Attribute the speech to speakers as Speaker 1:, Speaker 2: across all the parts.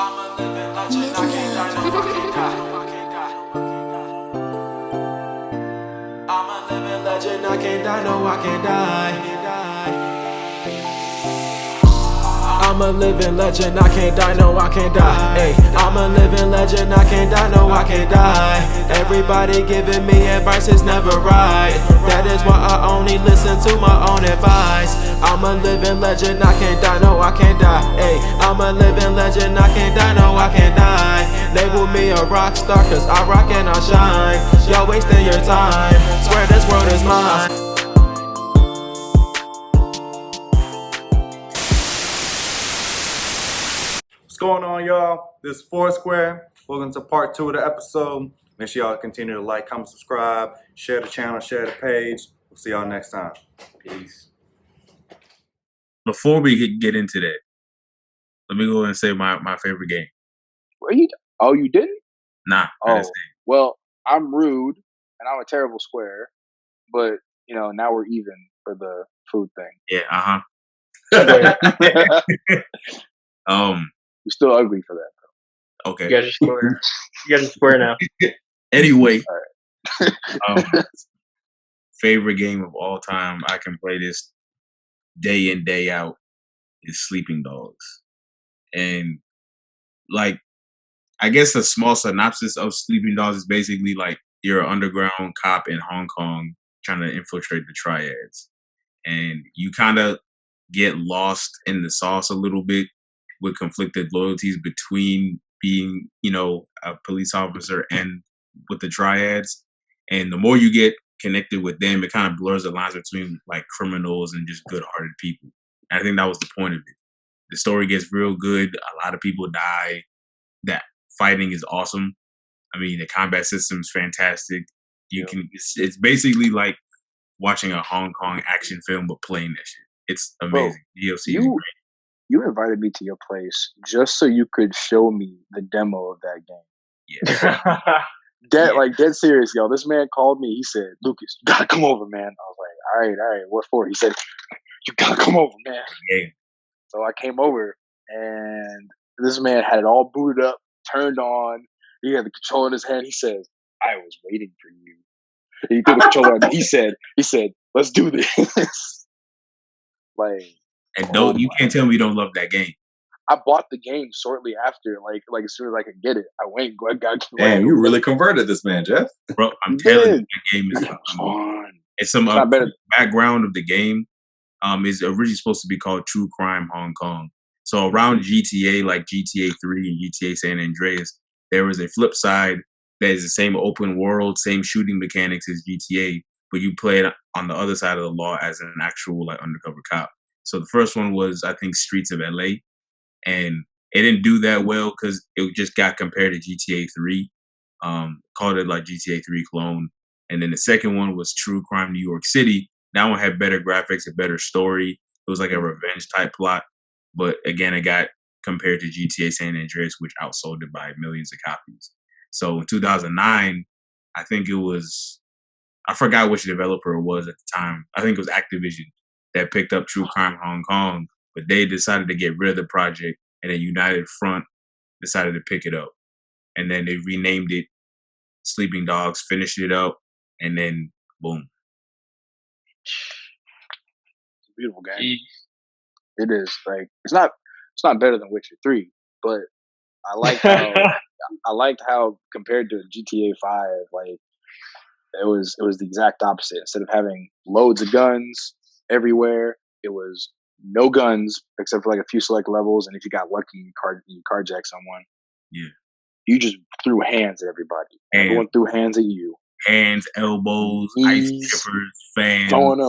Speaker 1: I'm a living legend, I can't die, no, I can't die. I'm a living legend, I can't die, no, I can't die. I'm a living legend, I can't die, no, I can't die. Ay, I'm a living legend, I can't die, no, I can't die. Everybody giving me advice is never right. That is why I only listen to my own advice. I'm a living legend, I can't die, no, I can't die. Ay, I'm a living legend, I can't die, no, I can't die. Label me a rock star, cause I rock and I shine. Y'all wasting your time, swear this world is mine.
Speaker 2: What's going on, y'all? This is Foursquare. Welcome to part 2 of the episode. Make sure y'all continue to like, comment, subscribe, share the channel, share the page. We'll see y'all next time. Peace.
Speaker 3: Before we get into that, let me go ahead and say my favorite game.
Speaker 4: Were you? Oh, you didn't?
Speaker 3: Nah.
Speaker 4: Oh, well, I'm rude and I'm a terrible square, but you know now we're even for the food thing.
Speaker 3: Yeah.
Speaker 4: You're still ugly for that though.
Speaker 3: Okay.
Speaker 5: You guys are square. You guys are square now.
Speaker 3: Anyway,
Speaker 4: All right.
Speaker 3: favorite game of all time. I can play this day in, day out is Sleeping Dogs. And like, I guess a small synopsis of Sleeping Dogs is basically like you're an underground cop in Hong Kong trying to infiltrate the triads. And you kind of get lost in the sauce a little bit with conflicted loyalties between being, you know, a police officer and with the triads. And the more you get connected with them, it kind of blurs the lines between like criminals and just good-hearted people. And I think that was the point of it. The story gets real good. A lot of people die. That fighting is awesome. I mean, the combat system is fantastic. It's basically like watching a Hong Kong action film, but playing that shit. It's amazing. DLC is great.
Speaker 4: You invited me to your place just so you could show me the demo of that game.
Speaker 3: Yeah.
Speaker 4: Dead serious, yo. This man called me. He said, "Lucas, you gotta come over, man." I was like, all right, what for? He said, "You gotta come over, man."
Speaker 3: Yeah.
Speaker 4: So I came over, and this man had it all booted up, turned on. He had the controller in his hand. He says, "I was waiting for you." And he threw the controller on. He said, "Let's do this."
Speaker 3: And you can't tell me you don't love that game.
Speaker 4: I bought the game shortly after, like as soon as I could get it. I went and got
Speaker 2: Damn, you really converted this man, Jeff.
Speaker 3: Bro, I'm telling you, that game is
Speaker 4: fun.
Speaker 3: It's some background of the game is originally supposed to be called True Crime Hong Kong. So around GTA, like GTA 3 and GTA San Andreas, there was a flip side that is the same open world, same shooting mechanics as GTA, but you play it on the other side of the law as an actual like undercover cop. So the first one was, I think, Streets of LA. And it didn't do that well because it just got compared to GTA 3. Called it like GTA 3 clone. And then the second one was True Crime New York City. That one had better graphics, a better story. It was like a revenge type plot. But again, it got compared to GTA San Andreas, which outsold it by millions of copies. So in 2009, I think it was, I forgot which developer it was at the time. I think it was Activision that picked up True Crime Hong Kong, but they decided to get rid of the project, and then United Front decided to pick it up. And then they renamed it Sleeping Dogs, finished it up, and then boom.
Speaker 4: It's a beautiful game. It is. Like it's not better than Witcher 3, but I liked how compared to GTA 5, like it was the exact opposite. Instead of having loads of guns everywhere, it was no guns except for like a few select levels, and if you got lucky, you carjack someone.
Speaker 3: Yeah.
Speaker 4: You just threw hands at everybody. Everyone threw hands at you.
Speaker 3: Hands, elbows, ice chippers, fans.
Speaker 4: Throwing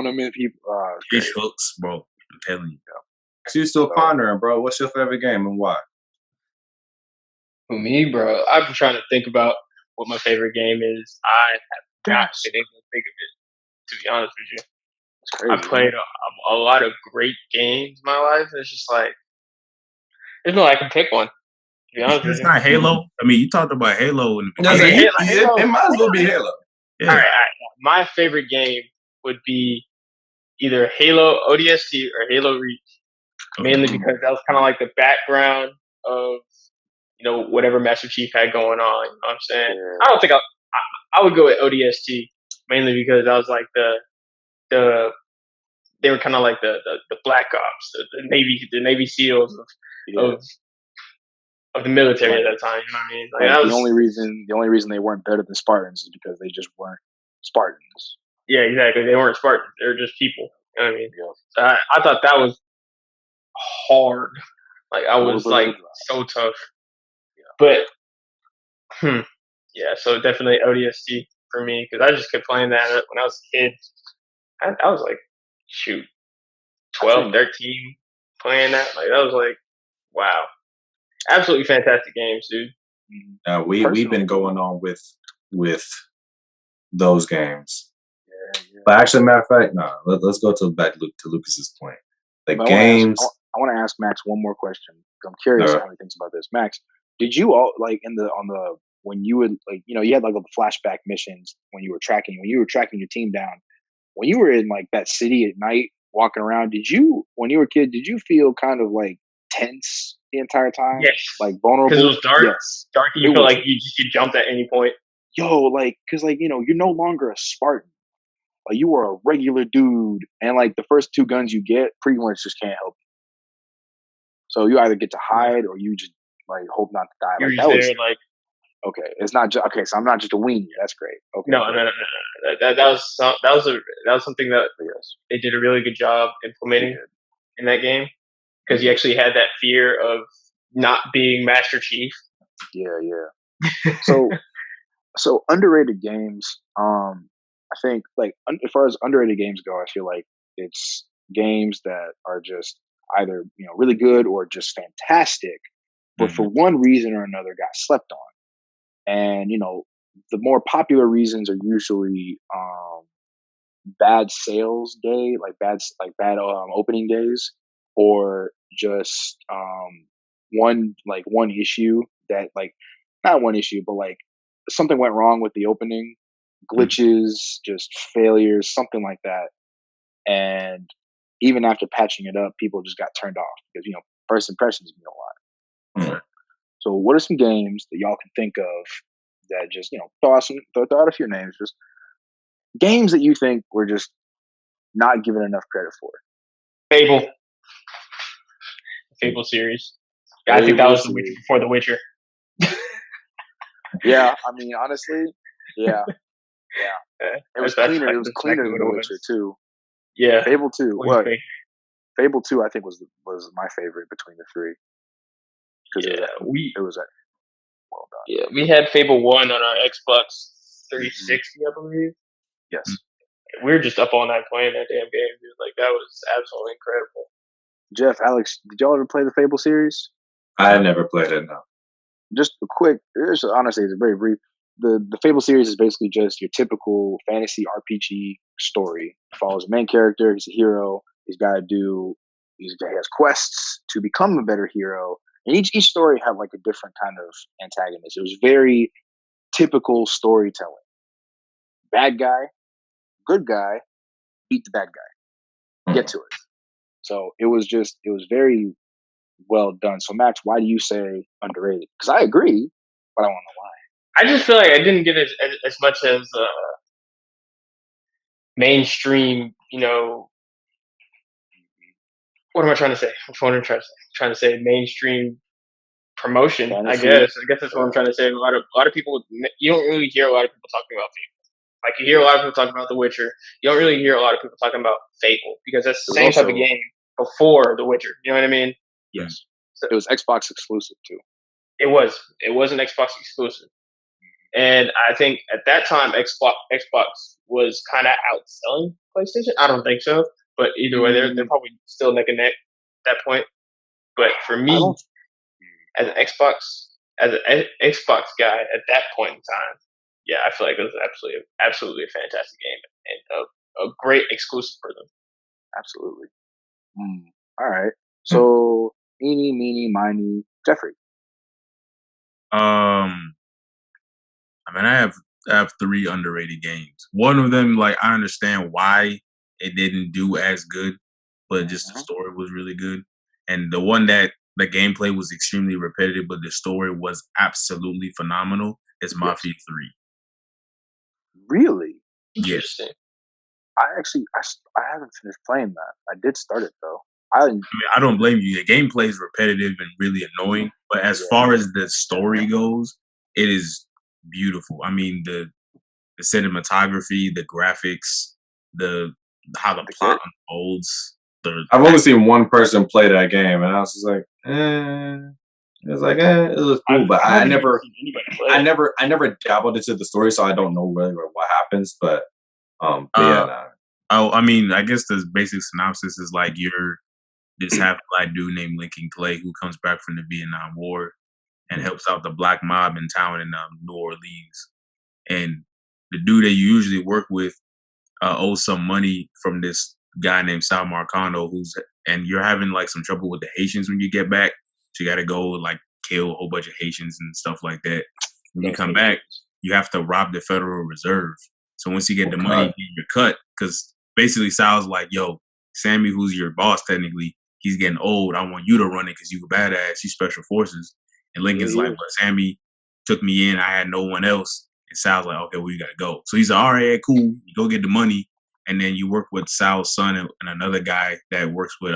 Speaker 4: them in people.
Speaker 3: Fish hooks, bro. I'm telling you, bro.
Speaker 2: So you still pondering, bro. What's your favorite game and why?
Speaker 5: For me, bro, I've been trying to think about what my favorite game is. I have not been able to think of it, to be honest with you.
Speaker 4: It's crazy.
Speaker 5: I played a lot of great games in my life. It's just like, there's no way I can pick one. To be honest with you.
Speaker 3: It's not Halo. I mean, you talked about Halo.
Speaker 2: It might as well be Halo.
Speaker 5: Yeah. All right. My favorite game would be either Halo ODST or Halo Reach. Mainly because that was kind of like the background of whatever Master Chief had going on. You know what I'm saying?
Speaker 4: Yeah.
Speaker 5: I don't think I would go with ODST mainly because I was like the they were kind of like the Black Ops, the Navy SEALs of the military at that time. You know what I mean? Like,
Speaker 4: the only reason they weren't better than Spartans is because they just weren't Spartans.
Speaker 5: Yeah, exactly. They weren't Spartans. They were just people. You know what I mean? So I thought that was hard. Like I was like so tough. But yeah, so definitely ODST for me because I just kept playing that when I was a kid. I was like, shoot, 12, 13, playing that. Like that was like, wow, absolutely fantastic games, dude.
Speaker 3: We've been going on with those games. But actually, matter of fact, no. Let's go back to Lucas's point. The games.
Speaker 4: I want to ask Max one more question. I'm curious how he thinks about this. Max, did you all like when you would you had like all the flashback missions when you were tracking your team down, when you were in like that city at night walking around, when you were a kid, did you feel kind of like tense the entire time?
Speaker 5: Yes.
Speaker 4: Like vulnerable?
Speaker 5: Because it was dark.
Speaker 4: Yes.
Speaker 5: Dark and you feel like you just get jumped at any point.
Speaker 4: Because you're no longer a Spartan. Like you were a regular dude, and like the first two guns you get pretty much just can't help you. So you either get to hide or you just like hope not to die.
Speaker 5: You're
Speaker 4: like
Speaker 5: just
Speaker 4: that
Speaker 5: there,
Speaker 4: was
Speaker 5: like
Speaker 4: okay. It's not just okay. So I'm not just a weenie. That's great. Okay.
Speaker 5: No. That was something that they did a really good job implementing in that game because you actually had that fear of not being Master Chief.
Speaker 4: Yeah. So underrated games. I think like as far as underrated games go, I feel like it's games that are just either really good or just fantastic, but for one reason or another got slept on. And the more popular reasons are usually bad sales day, like bad opening days, or just one issue that like not one issue, but like something went wrong with the opening, glitches, just failures, something like that. And even after patching it up, people just got turned off because first impressions mean a lot. So what are some games that y'all can think of that just throw out a few names, just games that you think were just not given enough credit for?
Speaker 5: Fable series. I think that was The Witcher before The Witcher.
Speaker 4: Yeah, I mean honestly, yeah. It was cleaner. It was cleaner than The Witcher 2.
Speaker 5: Yeah.
Speaker 4: Fable 2. What? Fable 2, I think was my favorite between the three. It was well done.
Speaker 5: Yeah, we had Fable 1 on our Xbox 360, I believe.
Speaker 4: Yes.
Speaker 5: We were just up all night playing that damn game, dude. Like that was absolutely incredible.
Speaker 4: Jeff, Alex, did y'all ever play the Fable series?
Speaker 3: I never played it. No.
Speaker 4: Just a quick. Honestly, it's very brief. The Fable series is basically just your typical fantasy RPG story. It follows a main character. He's a hero. He has quests to become a better hero. And each story had like a different kind of antagonist. It was very typical storytelling. Bad guy, good guy, beat the bad guy. Get to it. So it was very well done. So Max, why do you say underrated? Because I agree, but I don't know why.
Speaker 5: I just feel like I didn't get as much as mainstream, what am I trying to say? What am I trying to say? Mainstream promotion,
Speaker 4: Fantasy.
Speaker 5: I guess that's what I'm trying to say. A lot of people, you don't really hear a lot of people talking about Fable. Like you hear a lot of people talking about The Witcher. You don't really hear a lot of people talking about Fable because that's the same type of game before The Witcher. You know what I mean?
Speaker 4: Yes. So it was Xbox exclusive too.
Speaker 5: It was an Xbox exclusive. And I think at that time, Xbox was kind of outselling PlayStation. I don't think so, but either way, they're probably still neck and neck at that point. But for me, as an Xbox guy at that point in time, yeah, I feel like it was absolutely a fantastic game and a great exclusive for them.
Speaker 4: Absolutely. All right. So, eeny, meeny, miny, Jeffrey.
Speaker 3: I mean, I have three underrated games. One of them, like, I understand why it didn't do as good, but just the story was really good. And the one that the gameplay was extremely repetitive, but the story was absolutely phenomenal, is Mafia 3.
Speaker 4: Really?
Speaker 3: Yes.
Speaker 5: Interesting.
Speaker 4: I haven't finished playing that. I did start it though.
Speaker 3: I mean, I don't blame you. The gameplay is repetitive and really annoying, but as far as the story goes, it is beautiful. I mean, the cinematography, the graphics, how the plot unfolds.
Speaker 2: I've only seen one person play that game, and I was just like, it was like, it was cool, but I never dabbled into the story, so I don't know really what happens. But yeah, nah.
Speaker 3: Oh, I mean, I guess the basic synopsis is like you're this half black dude named Lincoln Clay who comes back from the Vietnam War and helps out the black mob in town in New Orleans. And the dude that you usually work with owes some money from this guy named Sal Marcano, and you're having like some trouble with the Haitians when you get back. So you got to go like kill a whole bunch of Haitians and stuff like that. When you come back, you have to rob the Federal Reserve. So once you get the money, you're cut. Because basically Sal's like, yo, Sammy, who's your boss technically, he's getting old. I want you to run it because you a badass. You special forces. And Lincoln's like, but Sammy took me in. I had no one else. And Sal's like, okay, well, you got to go. So he's like, all right, cool. You go get the money. And then you work with Sal's son and another guy that works with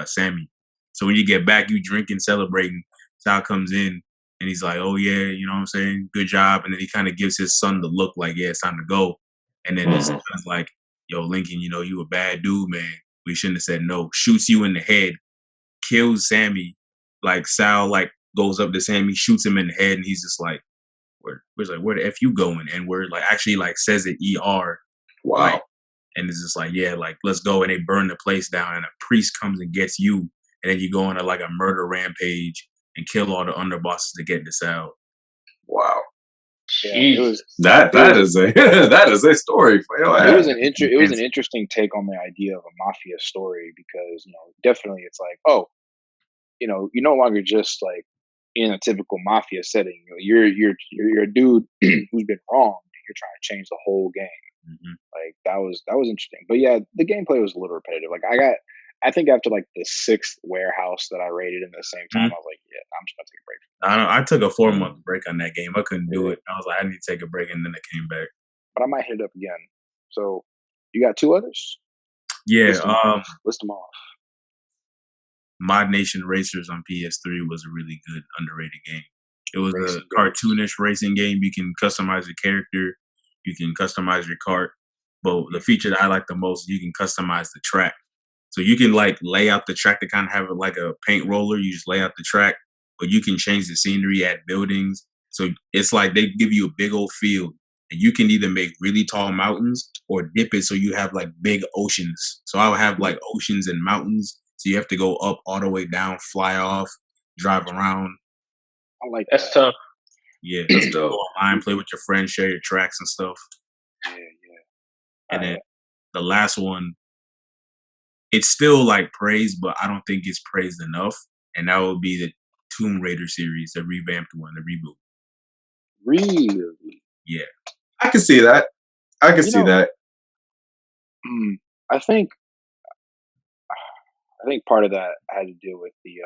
Speaker 3: Sammy. So when you get back, you drinking, celebrating. Sal comes in and he's like, oh, yeah, you know what I'm saying? Good job. And then he kind of gives his son the look like, yeah, it's time to go. And then his son's like, yo, Lincoln, you know, you a bad dude, man. We shouldn't have said no. Shoots you in the head, kills Sammy. Like Sal like goes up to Sammy, shoots him in the head, and he's just like, where the F you going? And we're like actually like says it ER.
Speaker 2: Wow.
Speaker 3: Like, and it's just like, yeah, like let's go. And they burn the place down, and a priest comes and gets you, and then you go on like a murder rampage and kill all the underbosses to get the Sal.
Speaker 2: Wow.
Speaker 4: Yeah, it was
Speaker 2: that is a story for your ass.
Speaker 4: It was an interesting take on the idea of a mafia story because definitely it's like, oh, you're no longer just like in a typical mafia setting. You're a dude who's been wronged. You're trying to change the whole game.
Speaker 3: Mm-hmm.
Speaker 4: Like that was interesting. But yeah, the gameplay was a little repetitive. Like I think after like the 6th warehouse that I raided in the same time, I was like, yeah, I'm just gonna take a break.
Speaker 3: I took a 4-month break on that game. I couldn't do it. I was like, I need to take a break, and then I came back.
Speaker 4: But I might hit it up again. So you got 2 others?
Speaker 3: Yeah.
Speaker 4: List them off.
Speaker 3: Mod Nation Racers on PS3 was a really good, underrated game. It was a cartoonish racing game. You can customize your character. You can customize your kart. But the feature that I like the most, you can customize the track. So you can like lay out the track to kind of have it like a paint roller. You just lay out the track, but you can change the scenery, add buildings. So it's like they give you a big old field, and you can either make really tall mountains or dip it so you have like big oceans. So I would have like oceans and mountains. So you have to go up all the way down, fly off, drive around.
Speaker 4: I like
Speaker 5: that's tough.
Speaker 3: Yeah, that's dope. Go online, play with your friends, share your tracks and stuff.
Speaker 4: Yeah.
Speaker 3: And then the last one, it's still like praised, but I don't think it's praised enough. And that would be the Tomb Raider series, the revamped one, the reboot.
Speaker 4: Really?
Speaker 3: Yeah.
Speaker 2: I can see that. See that.
Speaker 4: I think part of that had to do with the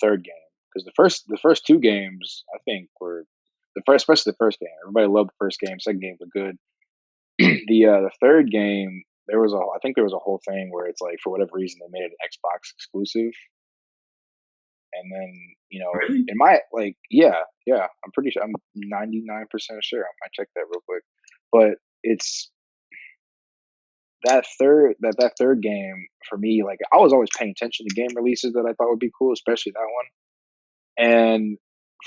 Speaker 4: 3rd game because the first 2 games I think were especially the first game. Everybody loved the first game. Second game was good. The 3rd game I think there was a whole thing where it's like for whatever reason they made it an Xbox exclusive, and then
Speaker 3: really?
Speaker 4: in my I'm pretty sure, I'm 99% sure. I might check that real quick, but it's that third game for me. Like I was always paying attention to game releases that I thought would be cool, especially that one. And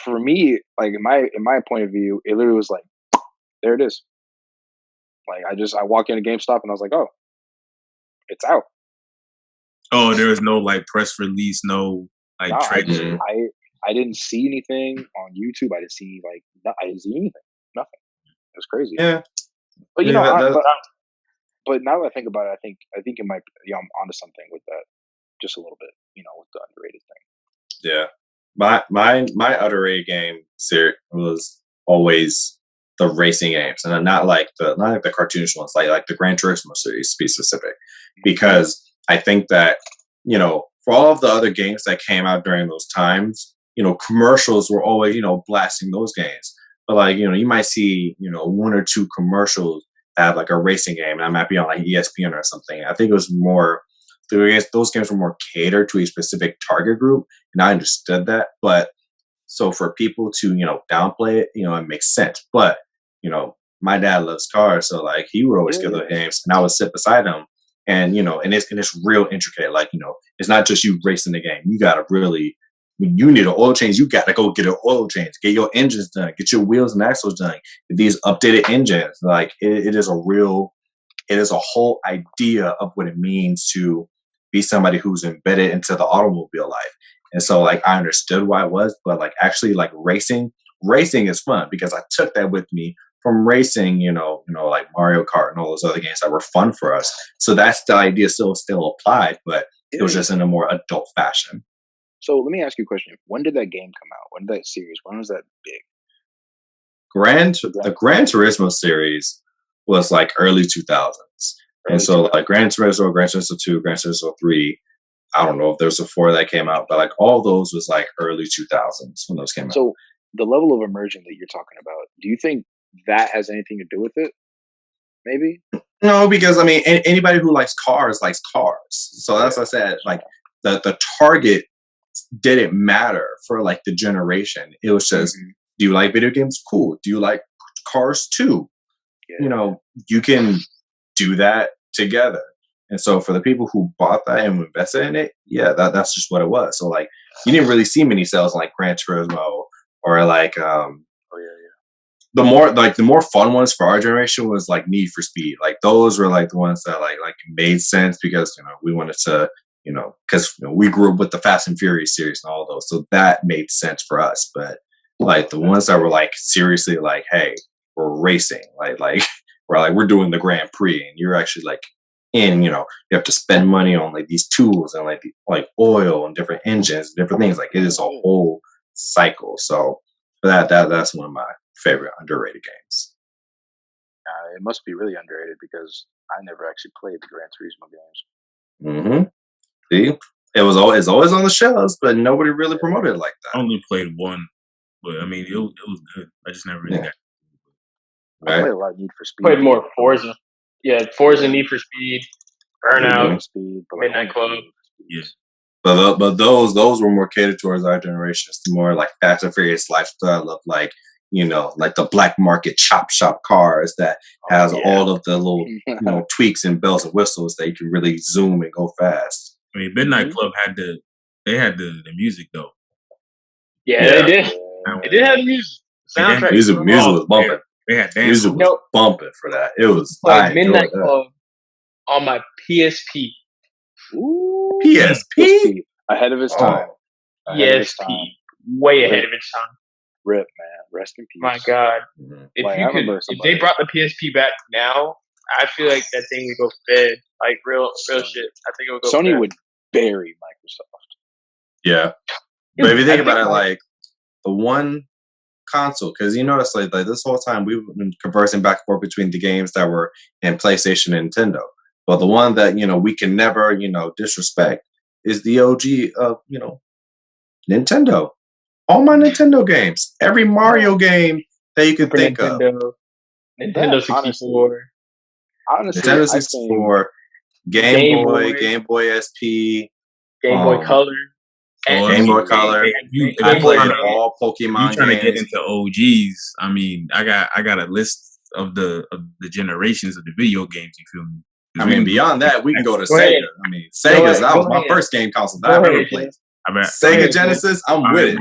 Speaker 4: for me, like in my point of view, it literally was like, there it is. Like I walked into GameStop and I was like, oh, it's out.
Speaker 3: Oh, there was no like press release, no like trailer.
Speaker 4: I didn't see anything on YouTube. I didn't see I didn't see anything. Nothing. It was crazy.
Speaker 2: Yeah.
Speaker 4: But but now that I think about it, I think it might be, I'm onto something with that, just a little bit. With the underrated thing.
Speaker 2: Yeah. My underrated game series was always the racing games, and not like the cartoonish ones, like the Gran Turismo series, to be specific, because I think that for all of the other games that came out during those times, commercials were always, blasting those games. But like, you might see, one or two commercials that have like a racing game, and I might be on like ESPN or something. I think it was more, those games were more catered to a specific target group, and I understood that. But so for people to, downplay it, it makes sense. But, my dad loves cars, so like he would always get those games, and I would sit beside him, and it's real intricate. Like, it's not just you racing the game. You gotta really, when you need an oil change, you gotta go get an oil change, get your engines done, get your wheels and axles done. These updated engines, like it is a whole idea of what it means to be somebody who's embedded into the automobile life. And so like I understood why it was, but like actually like racing is fun because I took that with me from racing, like Mario Kart and all those other games that were fun for us. So that's the idea still applied, but it was just in a more adult fashion.
Speaker 4: So let me ask you a question. When did that game come out? When did that series? When was that big?
Speaker 2: The Gran Turismo series was like early 2000s. And so like Gran Turismo 2, Gran Turismo 3, I don't know if there's a 4 that came out, but like all those was like early 2000s when those came out.
Speaker 4: So the level of immersion that you're talking about, do you think that has anything to do with it? Maybe?
Speaker 2: No, because I mean, anybody who likes cars likes cars. So that's what I said. Like the target didn't matter for like the generation. It was just, do you like video games? Cool. Do you like cars too? Yeah. You can do that together. And so for the people who bought that and invested in it, yeah, that's just what it was. So like you didn't really see many sales like Gran Turismo or like the more fun ones for our generation was like Need for Speed. Like those were like the ones that like made sense because we wanted to because we grew up with the Fast and Furious series and all those, so that made sense for us. But like the ones that were like seriously like, hey, we're racing, like we're doing the Grand Prix, and you're actually like you have to spend money on like these tools and like oil and different engines and different things. Like it is a whole cycle. So that's one of my favorite underrated games.
Speaker 4: It must be really underrated because I never actually played the Gran Turismo games.
Speaker 2: See, it was always on the shelves, but nobody really promoted it like that.
Speaker 3: I only played one, but I mean, it was good. I just never really got.
Speaker 4: I played a lot of Need for Speed.
Speaker 5: Played more Forza. Yeah, Forza, Need for Speed, Burnout, Midnight Club.
Speaker 3: Yeah.
Speaker 2: But those were more catered towards our generation. It's more like Fast and Furious lifestyle of like like the black market chop shop cars that has all of the little tweaks and bells and whistles that you can really zoom and go fast.
Speaker 3: I mean, Midnight Club had the music though.
Speaker 5: Yeah, they did. They did have the music. Soundtrack.
Speaker 2: Music was bumping.
Speaker 3: They had dance.
Speaker 2: Music was bumping for that. It was
Speaker 5: like Midnight Club on my PSP.
Speaker 4: Ooh,
Speaker 2: PSP
Speaker 4: ahead of its time.
Speaker 5: PSP, way ahead of its time.
Speaker 4: Rip, man. Rest in peace.
Speaker 5: My God, if they brought the PSP back now, I feel like that thing would go fed, like real shit. I think it would go.
Speaker 4: Sony
Speaker 5: fed.
Speaker 4: would bury Microsoft.
Speaker 2: Yeah, but if you think about it, like the one console, because you notice like this whole time we've been conversing back and forth between the games that were in PlayStation and Nintendo, but the one that we can never disrespect is the OG of Nintendo. All my Nintendo games, every Mario game that you can think of.
Speaker 5: Nintendo 64.
Speaker 4: Honestly,
Speaker 2: Nintendo 64, Game Boy, Game Boy SP,
Speaker 5: Game Boy Color.
Speaker 2: Game Boy Color. I played all Pokemon
Speaker 3: games. Trying to get into OGs. I mean, I got a list of the generations of the video games. You feel me?
Speaker 2: I mean, beyond that, we can go to Sega. I mean, Sega's that was my first game console that I've ever played. Sega Genesis, I'm with it.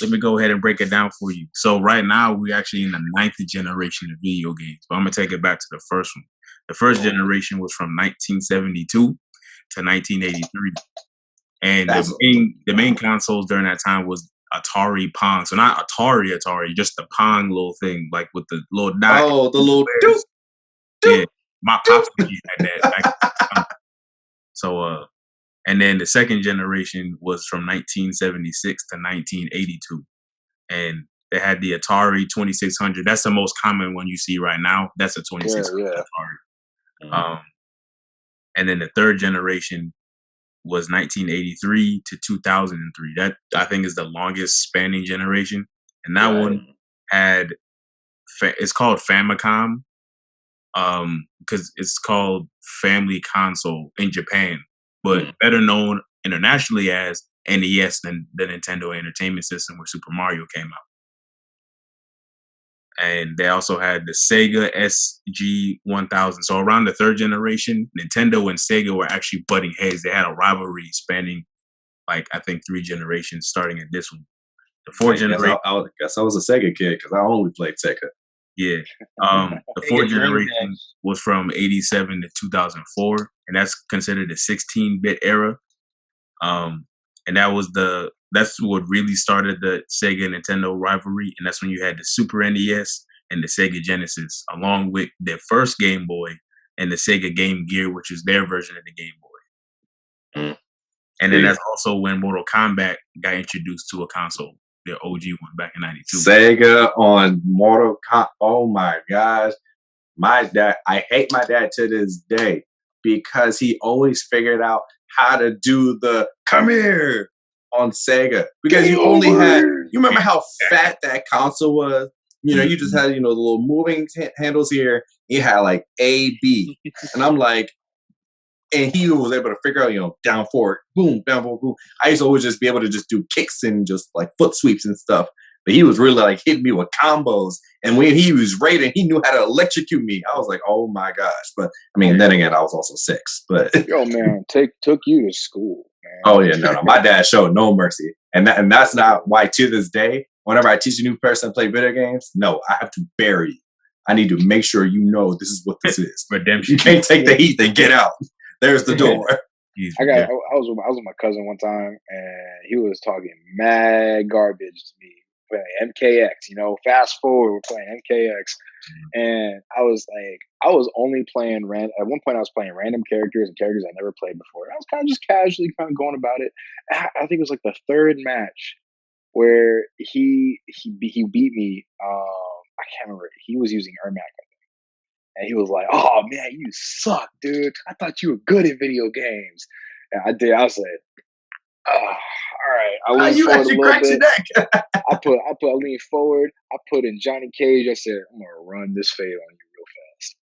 Speaker 3: Let me go ahead and break it down for you. So right now we're actually in the 9th generation of video games. But I'm gonna take it back to the first one. The first generation was from 1972 to 1983, and the main consoles during that time was Atari Pong. So not Atari, just the Pong little thing, like with the little dot.
Speaker 2: Oh, the little
Speaker 3: doop. Yeah, my pops had that. So and then the second generation was from 1976 to 1982. And they had the Atari 2600. That's the most common one you see right now. That's a 2600 Atari. And then the third generation was 1983 to 2003. That I think is the longest spanning generation, and that one had it's called Famicom, because it's called Family Console in Japan, but better known internationally as NES, than the Nintendo Entertainment System, where Super Mario came out. And they also had the Sega SG-1000. So around the third generation, Nintendo and Sega were actually butting heads. They had a rivalry spanning, like, I think 3 generations, starting at this one. The fourth generation.
Speaker 2: I guess I was a Sega kid because I only played Sega.
Speaker 3: Yeah. The fourth generation was from 87 to 2004, and that's considered the 16-bit era. And that's what really started the Sega Nintendo rivalry, and that's when you had the Super NES and the Sega Genesis, along with their first Game Boy and the Sega Game Gear, which is their version of the Game Boy. And then that's also when Mortal Kombat got introduced to a console, their OG one back in '92.
Speaker 2: Sega on Mortal Kombat. Oh my gosh. My dad, I hate my dad to this day because he always figured out how to do the come here on Sega. Because you only had, you remember how fat that console was? You know, you just had, the little moving handles here. You had like A, B. And I'm like, and he was able to figure out, down forward, boom, down forward, boom. I used to always just be able to just do kicks and just like foot sweeps and stuff. But he was really like hitting me with combos. And when he was raiding, he knew how to electrocute me. I was like, oh my gosh. But I mean, then again, I was also 6. But
Speaker 4: yo, man, took you to school, man.
Speaker 2: Oh yeah, no. My dad showed no mercy. And that's not why to this day, whenever I teach a new person to play video games, no, I have to bury you. I need to make sure you know this is what this is.
Speaker 3: Redemption.
Speaker 2: You can't take the heat, then get out. There's the door.
Speaker 4: I was with my cousin one time, and he was talking mad garbage to me. Playing MKX, fast forward, we're playing MKX, and I was only playing at one point I was playing random characters and characters I never played before. I was kind of just casually kind of going about it. I think it was like the third match where he beat me. I can't remember. He was using Ermac, I think, and he was like, "Oh man, you suck, dude. I thought you were good at video games." And I did. I said, all right. I leaned
Speaker 2: you
Speaker 4: forward
Speaker 2: actually
Speaker 4: a little
Speaker 2: cracked your
Speaker 4: bit.
Speaker 2: neck.
Speaker 4: I leaned forward. I put in Johnny Cage. I said, I'm gonna run this fade on you real fast.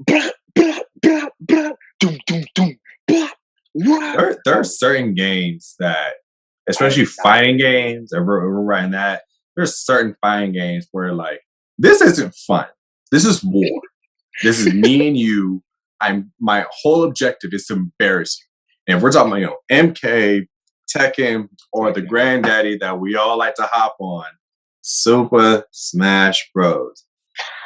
Speaker 4: Blah, blah, blah, blah. Doom, doom, doom. Blah, blah.
Speaker 2: There are certain games that, especially fighting games, we're writing that. There's certain fighting games where like, this isn't fun. This is war. This is me and you. My whole objective is to embarrass you. And if we're talking about, MK, Tekken, or the granddaddy that we all like to hop on, Super Smash Bros.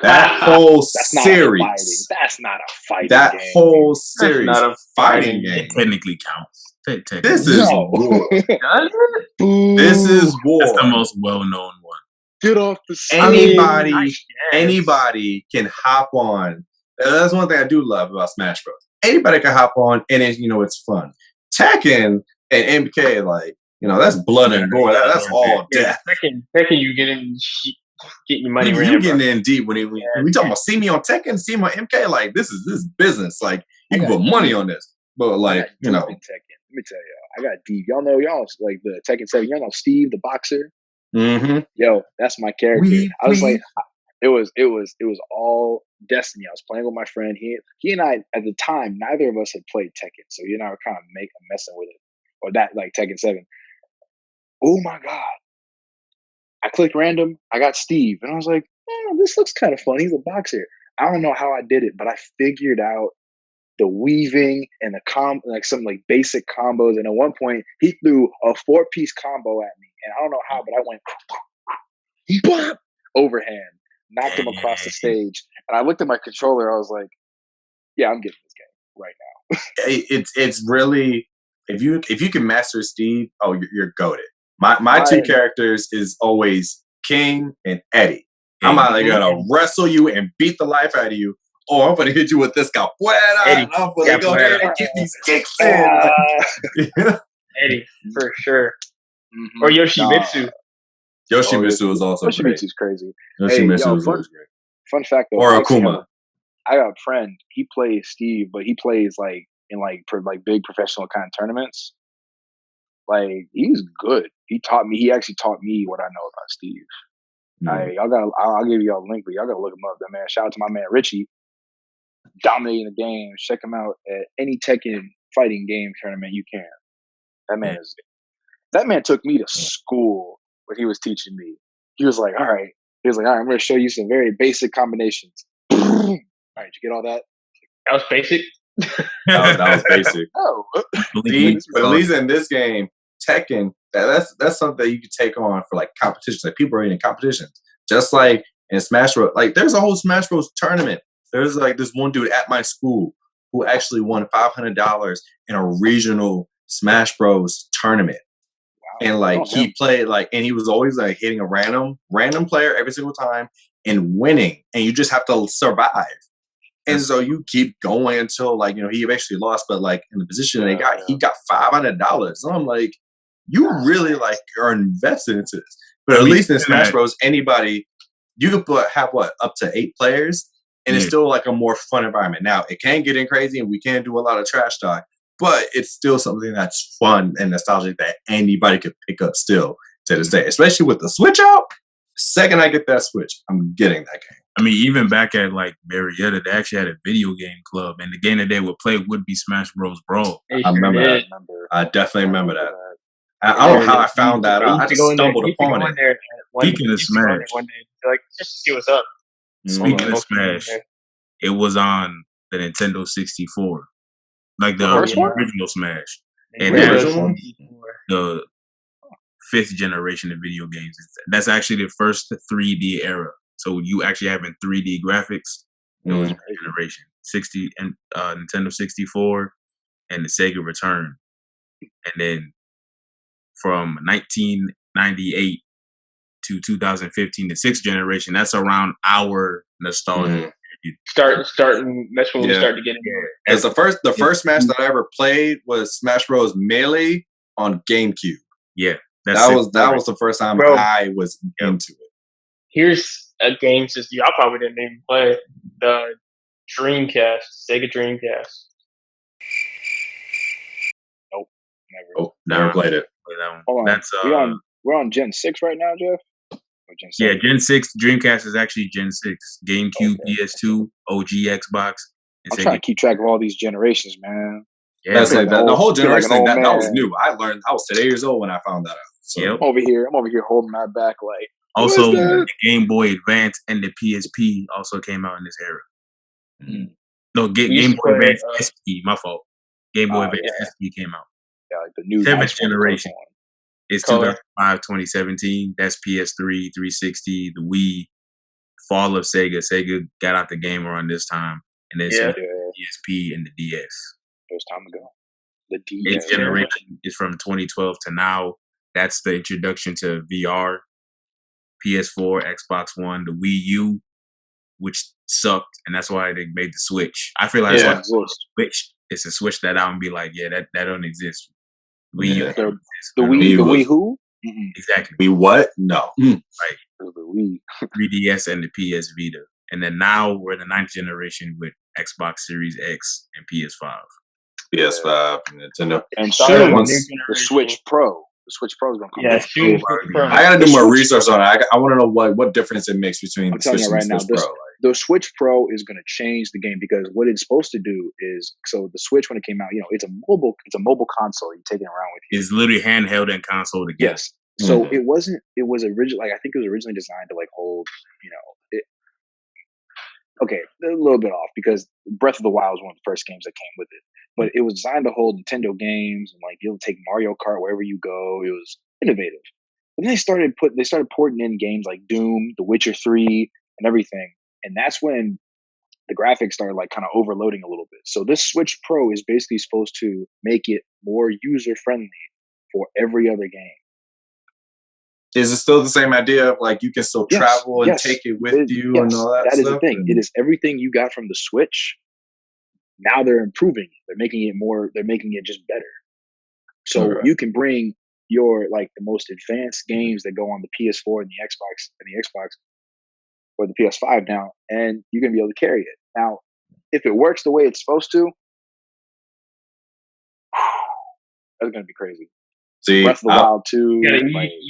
Speaker 2: That whole series.
Speaker 4: That's not a fighting
Speaker 2: that
Speaker 4: game.
Speaker 2: Whole series.
Speaker 5: That's not a
Speaker 2: fighting game.
Speaker 3: It technically counts.
Speaker 2: This is war.
Speaker 5: Does it?
Speaker 2: This is war.
Speaker 3: That's the most well-known one.
Speaker 4: Get off the stage.
Speaker 2: Anybody can hop on. That's one thing I do love about Smash Bros. Anybody can hop on, and it's fun. Tekken and MK, like, that's blood and gore. That's all death.
Speaker 5: Tekken, you getting your money.
Speaker 2: You getting in deep when we talking about see me on Tekken, see me on MK. Like, this is business. Like, you can put money on this, but like,
Speaker 4: Tekken. Let me tell y'all, I got deep. Y'all like the Tekken 7. Y'all know Steve, the boxer.
Speaker 2: Mm-hmm.
Speaker 4: Yo, that's my character. I was like, it was all destiny. I was playing with my friend. He and I, at the time, neither of us had played Tekken, so he and I were kind of messing with it, or that like Tekken 7. Oh my god! I clicked random. I got Steve, and I was like, this looks kind of fun. He's a boxer. I don't know how I did it, but I figured out the weaving and the like some like basic combos. And at one point, he threw a 4-piece combo at me, and I don't know how, but I went overhand. Knocked him across the stage, and I looked at my controller. I was like, "Yeah, I'm getting this game right now."
Speaker 2: It's really if you can master Steve, you're goated. My 2 characters is always King and Eddie. I'm either gonna wrestle you and beat the life out of you, or I'm gonna hit you with this capoeira. And I'm gonna go ahead and get these kicks in.
Speaker 5: Eddie, for sure. Mm-hmm. Or Yoshimitsu.
Speaker 2: Yoshimitsu is also great.
Speaker 4: Yoshimitsu's crazy.
Speaker 2: Yoshimitsu is always great.
Speaker 4: Fun fact though.
Speaker 2: Or Akuma.
Speaker 4: I got a friend. He plays Steve, but he plays like in like big professional kind of tournaments. Like he's good. He actually taught me what I know about Steve. I'll give y'all a link, but y'all gotta look him up. That man. Shout out to my man Richie, dominating the game. Check him out at any Tekken fighting game tournament you can. That man took me to school when he was teaching me. He was like, all right, I'm going to show you some very basic combinations. All right, you get all that?
Speaker 5: That was basic.
Speaker 2: that was basic.
Speaker 4: Oh,
Speaker 2: but at least in this game, Tekken, that's something that you could take on for like competitions. Like people are in competitions, just like in Smash Bros. Like there's a whole Smash Bros. Tournament. There's like this one dude at my school who actually won $500 in a regional Smash Bros. Tournament. And like he played and he was always like hitting a random player every single time and winning, and you just have to survive. And so you keep going until he eventually lost, but like in the position that he got $500. So I'm like, you really are invested into this. But at least in Smash Bros, anybody you could have up to 8 players, and it's still like a more fun environment. Now it can get in crazy, and we can do a lot of trash talk. But it's still something that's fun and nostalgic that anybody could pick up still to this day, especially with the Switch out. Second I get that Switch, I'm getting that game.
Speaker 3: I mean, even back at like Marietta, they actually had a video game club, and the game that they would play would be Smash Bros. Brawl.
Speaker 2: I remember that. I definitely remember that. I don't know how I found that out. I just stumbled upon it.
Speaker 3: Speaking of Smash,
Speaker 5: one day, just see what's up.
Speaker 3: Speaking of Smash, it was on the Nintendo 64. Like the original Smash. And the 5th generation of video games. That's actually the first 3D era. So you actually having 3D graphics. It was generation 60 and Nintendo 64 and the Sega Return. And then from 1998 to 2015, the 6th generation, that's around our nostalgia.
Speaker 5: Starting. That's when we started to get in there.
Speaker 2: As the first Smash that I ever played was Smash Bros. Melee on GameCube.
Speaker 3: Yeah,
Speaker 2: that was the first time I was into it.
Speaker 5: Here's a game y'all probably didn't even play, the Dreamcast, Sega Dreamcast.
Speaker 4: Nope, never.
Speaker 2: Oh, never played it.
Speaker 4: Hold on, that's we're on Gen 6 right now, Jeff.
Speaker 3: Yeah, Gen 6. Dreamcast is actually Gen 6. GameCube, PS2, OG Xbox.
Speaker 4: I'm trying to keep track of all these generations, man.
Speaker 2: Yeah, that's like the whole generation that was new. I was 8 years old when I found that out. So.
Speaker 3: Yep.
Speaker 4: I'm over here holding my back like.
Speaker 3: Also, the Game Boy Advance and the PSP also came out in this era. No, Game Boy Advance SP. My fault. Game Boy Advance SP came out.
Speaker 4: Yeah, like the new
Speaker 3: 7th generation. It's 2005, 2017. That's PS3, 360, the Wii, fall of Sega. Sega got out the game around this time, and then PSP and the DS.
Speaker 4: It was time ago. The DS.
Speaker 3: 8th generation is from 2012 to now. That's the introduction to VR, PS4, Xbox One, the Wii U, which sucked, and that's why they made the Switch. I feel like it's the Switch. It's a Switch that out and be like, that don't exist. Wii U.
Speaker 4: The Wii who?
Speaker 3: Exactly.
Speaker 2: We what? No.
Speaker 3: Right.
Speaker 4: The Wii.
Speaker 3: 3DS and the PS Vita. And then now we're in the 9th generation with Xbox Series X and PS5.
Speaker 2: PS5, Nintendo.
Speaker 4: And soon the Switch Pro. The Switch Pro is going to come out.
Speaker 2: I got to do more research on it. I want to know what difference it makes between the Switch and the Switch Pro.
Speaker 4: The Switch Pro is going to change the game because what it's supposed to do is, so the Switch when it came out, it's a mobile console you take it around with you.
Speaker 3: It's literally handheld and console together.
Speaker 4: Yes. So it was originally, I think it was originally designed to hold, okay, a little bit off because Breath of the Wild was one of the first games that came with it, but it was designed to hold Nintendo games and you'll take Mario Kart wherever you go. It was innovative. But then they started porting in games like Doom, The Witcher 3 and everything. And that's when the graphics started kind of overloading a little bit. So this Switch Pro is basically supposed to make it more user friendly for every other game.
Speaker 2: Is it still the same idea of you can still travel and take it with you and all that stuff?
Speaker 4: That is the thing. It is everything you got from the Switch. Now they're improving it. They're making it just better. So you can bring your the most advanced games that go on the PS4 and the Xbox or the PS5 now, and you're gonna be able to carry it. Now, if it works the way it's supposed to, That's gonna be crazy.
Speaker 2: See,
Speaker 4: Breath of the Wild 2.
Speaker 5: You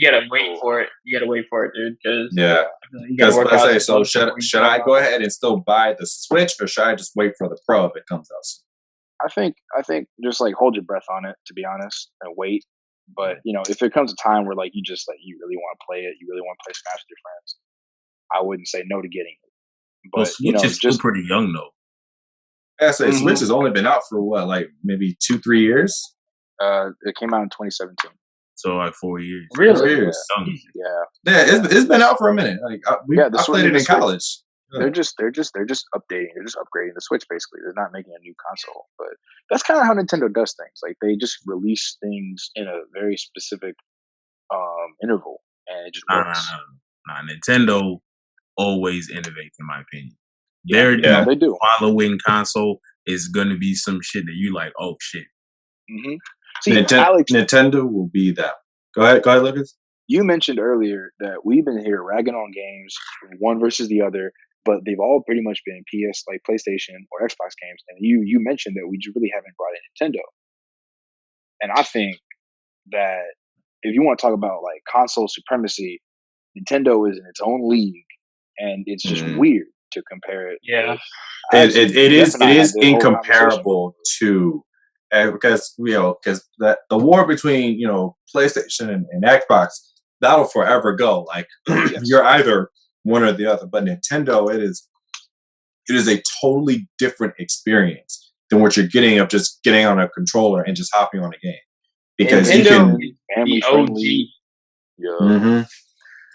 Speaker 5: gotta wait for it. You gotta wait for it, dude. Because
Speaker 2: yeah.
Speaker 5: you gotta work out.
Speaker 2: So should I go ahead and still buy the Switch, or should I just wait for the Pro if it comes out soon?
Speaker 4: I think just like hold your breath on it, to be honest, and wait. But if there comes a time where like you just like you really want to play it, you really want to play Smash with your friends, I wouldn't say no to getting it.
Speaker 3: Well,
Speaker 4: But
Speaker 3: Switch is still pretty young though.
Speaker 2: Yeah, so Switch has only been out for what, like maybe 2-3 years.
Speaker 4: It came out in 2017.
Speaker 3: So like 4 years.
Speaker 5: Really?
Speaker 2: 4 years.
Speaker 4: Yeah.
Speaker 2: It's been out for a minute. Like I played it in college.
Speaker 4: They're just updating. They're just upgrading the Switch. Basically, they're not making a new console. But that's kind of how Nintendo does things. Like they just release things in a very specific interval, and it just works.
Speaker 3: Nah, Nintendo always innovates, in my opinion.
Speaker 4: They do.
Speaker 3: Following console is gonna be some shit that you like. Oh shit.
Speaker 4: Mm-hmm. See,
Speaker 2: Alex, Nintendo will be that. Go ahead, Lucas.
Speaker 4: You mentioned earlier that we've been here ragging on games, one versus the other, but they've all pretty much been PlayStation or Xbox games. And you mentioned that we just really haven't brought in Nintendo. And I think that if you want to talk about like console supremacy, Nintendo is in its own league, and it's just weird to compare it.
Speaker 5: Yeah,
Speaker 2: it is incomparable to. Because the war between PlayStation and Xbox, that'll forever go. Like you're either one or the other. But Nintendo, it is a totally different experience than what you're getting of just getting on a controller and just hopping on a game. Because
Speaker 5: Nintendo,
Speaker 2: you
Speaker 5: can the OG.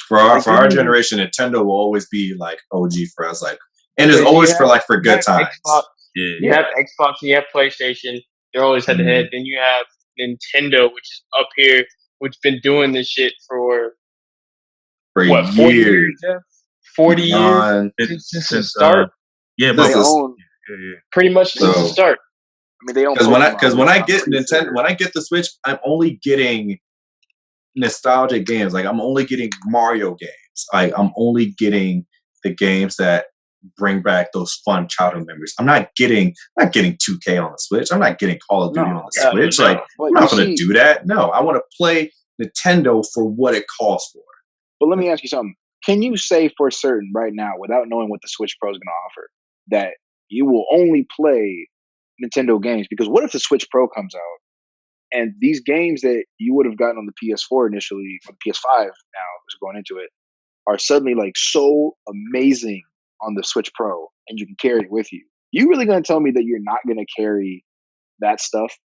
Speaker 2: For our generation, Nintendo will always be like OG for us. Like, and it's always for good times.
Speaker 5: You have Xbox, you have PlayStation. They're always head to head. Then you have Nintendo, which is up here, which been doing this shit for what, 40 years? 40 years since the start. Pretty much since the start.
Speaker 4: I mean, they own
Speaker 2: because when I get Nintendo, when I get the Switch, I'm only getting nostalgic games. Like I'm only getting Mario games. Like I'm only getting the games that bring back those fun childhood memories. I'm not getting 2K on the Switch. I'm not getting Call of Duty on the Switch. Like I'm not going to do that. No, I want to play Nintendo for what it calls for.
Speaker 4: But let me ask you something. Can you say for certain right now, without knowing what the Switch Pro is going to offer, that you will only play Nintendo games? Because what if the Switch Pro comes out and these games that you would have gotten on the PS4 initially, or the PS5 now is going into it, are suddenly like so amazing on the Switch Pro, and you can carry it with you? You really going to tell me that you're not going to carry that stuff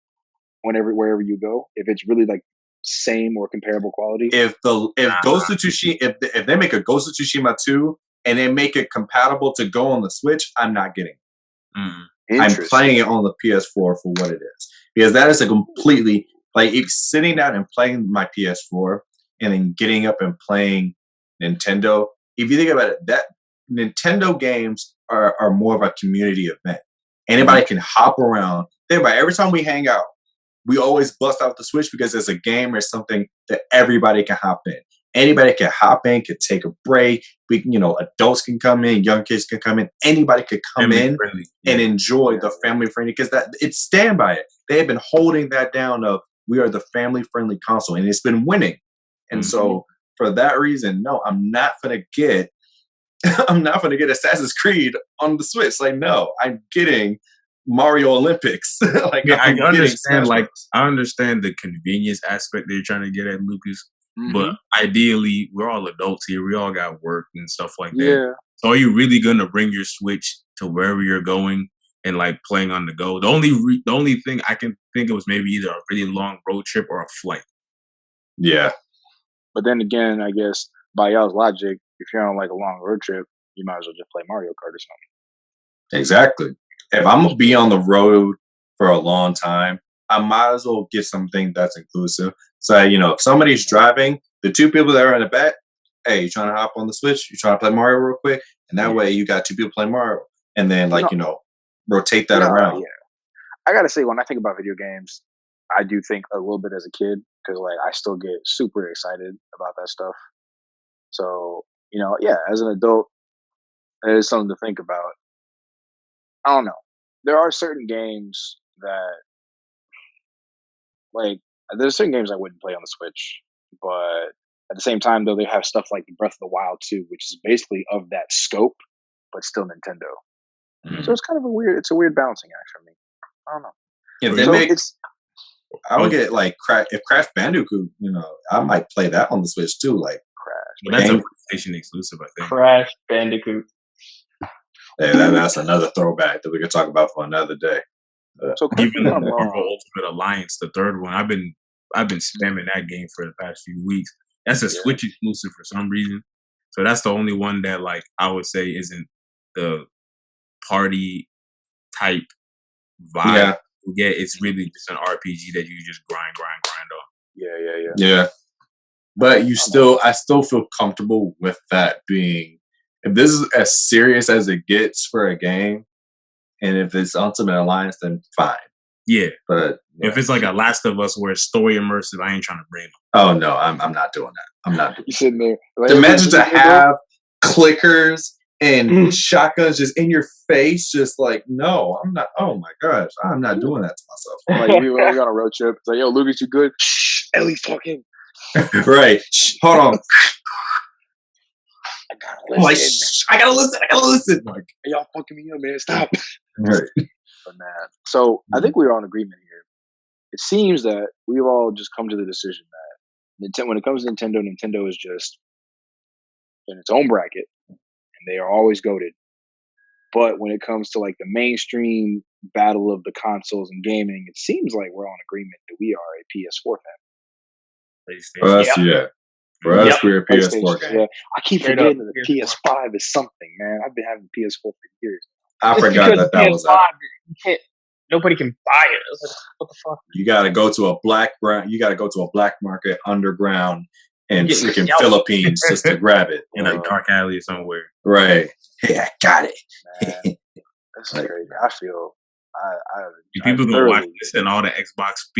Speaker 4: wherever you go, if it's really like same or comparable quality?
Speaker 2: If Ghost of Tsushima, if they make a Ghost of Tsushima 2 and they make it compatible to go on the Switch, I'm not getting it. I'm playing it on the PS4 for what it is, because that is a completely like if sitting down and playing my PS4 and then getting up and playing Nintendo. If you think about it, that Nintendo games are more of a community event. Anybody can hop around. Think about it, every time we hang out, we always bust out the Switch because it's a game or something that everybody can hop in. Anybody can hop in, can take a break. Adults can come in, young kids can come in. Anybody could come in and enjoy the family friendly, because it's stand by it. They have been holding that down of we are the family friendly console, and it's been winning. And so for that reason, no, I'm not gonna get Assassin's Creed on the Switch. Like, no, I'm getting Mario Olympics. I understand.
Speaker 3: I understand the convenience aspect that you're trying to get at, Lucas. But ideally, we're all adults here. We all got work and stuff like that.
Speaker 4: Yeah.
Speaker 3: So are you really gonna bring your Switch to wherever you're going and like playing on the go? The only thing I can think of was maybe either a really long road trip or a flight.
Speaker 2: Yeah.
Speaker 4: But then again, I guess by y'all's logic, if you're on like a long road trip, you might as well just play Mario Kart or something.
Speaker 2: Exactly. If I'm gonna be on the road for a long time, I might as well get something that's inclusive. So, if somebody's driving, the two people that are in the back, hey, you trying to hop on the Switch? You trying to play Mario real quick? And that way you got two people playing Mario. And then, rotate that around.
Speaker 4: Yeah. I got to say, when I think about video games, I do think a little bit as a kid, because, I still get super excited about that stuff. So, as an adult, it is something to think about. I don't know. There are certain games that, There's certain games I wouldn't play on the Switch, but at the same time, though, they have stuff like Breath of the Wild 2, which is basically of that scope, but still Nintendo. So it's kind of a weird balancing act for me. I don't know.
Speaker 2: If they
Speaker 4: So
Speaker 2: make,
Speaker 4: it's
Speaker 2: I would get like if Crash Bandicoot, I might play that on the Switch too. Like
Speaker 4: Crash.
Speaker 3: But that's a PlayStation exclusive, I think.
Speaker 5: Crash Bandicoot.
Speaker 2: Hey, that's another throwback that we could talk about for another day.
Speaker 4: So
Speaker 3: Even the
Speaker 4: I'm
Speaker 3: Marvel
Speaker 4: wrong.
Speaker 3: Ultimate Alliance, the third one, I've been spamming that game for the past few weeks. That's a Switch exclusive for some reason. So that's the only one that like I would say isn't the party type vibe.
Speaker 2: Yeah.
Speaker 3: You get. It's really just an RPG that you just grind on.
Speaker 2: Yeah. But I still feel comfortable with that being, if this is as serious as it gets for a game, and if it's Ultimate Alliance, then fine.
Speaker 3: Yeah.
Speaker 2: But
Speaker 3: if it's like a Last of Us where it's story immersive, I ain't trying to bring them.
Speaker 2: Oh no, I'm not doing that. I'm not doing
Speaker 4: You sitting there.
Speaker 2: that. Imagine to have clickers and shotguns just in your face, just like, no, I'm not. Oh my gosh, I'm not doing that to myself.
Speaker 4: Like we on a road trip. It's like, yo, Lucas, you good? Shh, Ellie's talking.
Speaker 2: Right. Shh, hold on.
Speaker 4: I gotta listen.
Speaker 2: I gotta listen. Like,
Speaker 4: Hey, y'all fucking me up, man. Stop.
Speaker 2: right.
Speaker 4: But man, so I think we're all in agreement here. It seems that we've all just come to the decision that when it comes to Nintendo is just in its own bracket, and they are always goated. But when it comes to like the mainstream battle of the consoles and gaming, it seems like we're all in agreement that we are a PS4 fan.
Speaker 2: For us, yeah. For us, we're a PS4 game.
Speaker 4: Yeah. I keep forgetting that the PS5 is something, man. I've been having PS4 for years.
Speaker 2: I forgot that was
Speaker 5: out. Nobody can buy it. Like, what the fuck?
Speaker 2: You got to go to a black market underground in freaking Philippines just to grab it
Speaker 3: in a dark alley or somewhere.
Speaker 2: Right. Hey, I got it.
Speaker 4: Man, that's crazy. I feel.
Speaker 3: People gonna watch this and all the Xbox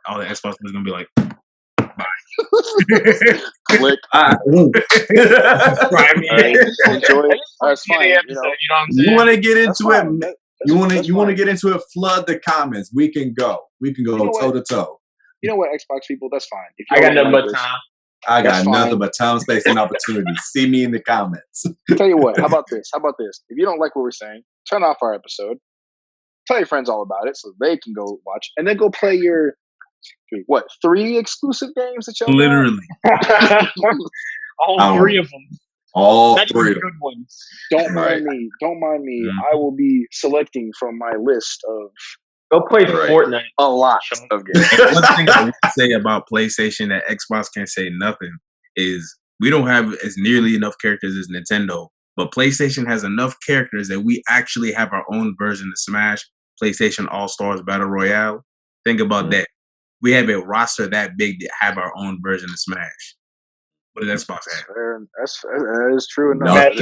Speaker 3: all the Xbox is gonna be like, bye.
Speaker 4: Click. Enjoy it. That's fine.
Speaker 2: You want to get into it? You want to get into it? Flood the comments. We can go toe to toe.
Speaker 4: You know what, Xbox people? That's fine. If
Speaker 5: I got nothing but time.
Speaker 2: I got nothing but time, space, and opportunity. See me in the comments.
Speaker 4: Tell you what. How about this? If you don't like what we're saying, turn off our episode. Tell your friends all about it so they can go watch, and then go play your 3 exclusive games that y'all
Speaker 3: literally
Speaker 5: all 3 of them.
Speaker 2: All
Speaker 5: Not
Speaker 2: 3
Speaker 5: good ones.
Speaker 4: Don't mind me. Mm-hmm. I will be selecting from my list of.
Speaker 5: Go play Fortnite.
Speaker 4: A lot of games.
Speaker 3: One thing I would say about PlayStation that Xbox can't say nothing is we don't have as nearly enough characters as Nintendo, but PlayStation has enough characters that we actually have our own version of Smash, PlayStation All-Stars Battle Royale. Think about that. We have a roster that big to have our own version of Smash. What does Xbox have?
Speaker 4: That is true enough.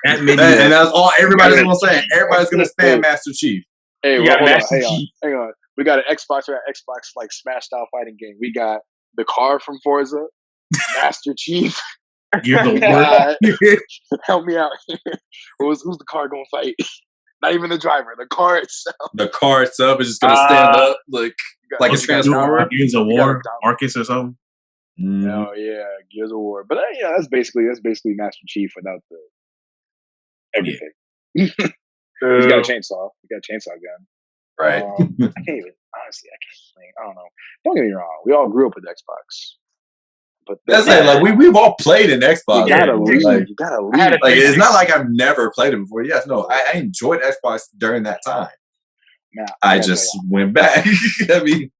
Speaker 2: And that's all everybody's gonna say. Everybody's gonna spam Master Chief.
Speaker 4: Hey, hang on. We got an Xbox. We got Xbox like Smash style fighting game. We got the car from Forza, Master Chief.
Speaker 3: You're the
Speaker 4: Help me out. Who's the car gonna fight? Not even the driver. The car itself.
Speaker 2: The car itself is just gonna stand up like a transformer.
Speaker 3: Gears of War, Marcus or something.
Speaker 4: Oh yeah, Gears of War. But yeah, that's basically Master Chief without the everything. Yeah. He's got a chainsaw. He got a chainsaw gun.
Speaker 2: Right.
Speaker 4: I can't even. Honestly, I can't think. I don't know. Don't get me wrong. We all grew up with Xbox. But
Speaker 2: that's it. Like we've all played in Xbox.
Speaker 4: You gotta leave. Like
Speaker 2: it's not like I've never played it before. Yes, no. I enjoyed Xbox during that time.
Speaker 4: Now,
Speaker 2: I just went back. I mean,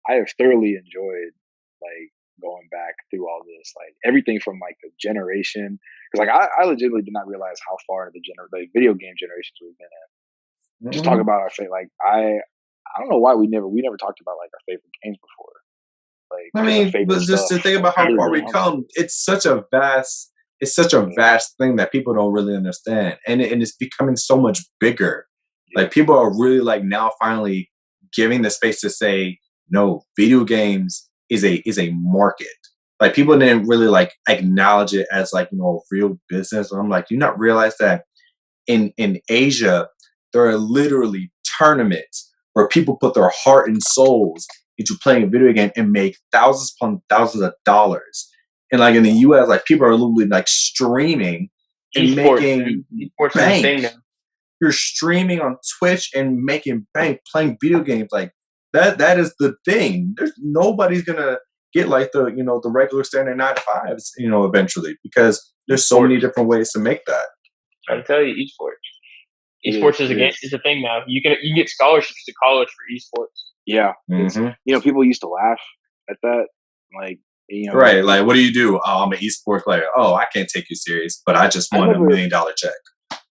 Speaker 4: I have thoroughly enjoyed like going back through all this, like everything from like the generation. Because like I legitimately did not realize how far the video game generations we've been in. Just talk about our favorite. Like I don't know why we never talked about like our favorite games before. Like
Speaker 2: I mean, but just to think about how far we come, it's such a vast thing that people don't really understand, and it's becoming so much bigger. Like people are really like now finally giving the space to say, no, video games is a market. Like people didn't really like acknowledge it as like, real business. And I'm like, do you not realize that in Asia, there are literally tournaments where people put their heart and souls into playing a video game and make thousands upon thousands of dollars. And like in the US, like people are literally like streaming and making bank.
Speaker 5: Is now.
Speaker 2: You're streaming on Twitch and making bank playing video games. Like that is the thing. There's nobody's gonna get like the the regular standard 9 to 5s, eventually, because there's so many different ways to make that.
Speaker 5: I'm telling you, esports. Esports is a thing now. You can get scholarships to college for esports.
Speaker 4: Yeah, people used to laugh at that, like
Speaker 2: right. Like, what do you do? Oh, I'm an esports player. Oh, I can't take you serious, but I just won $1 million check.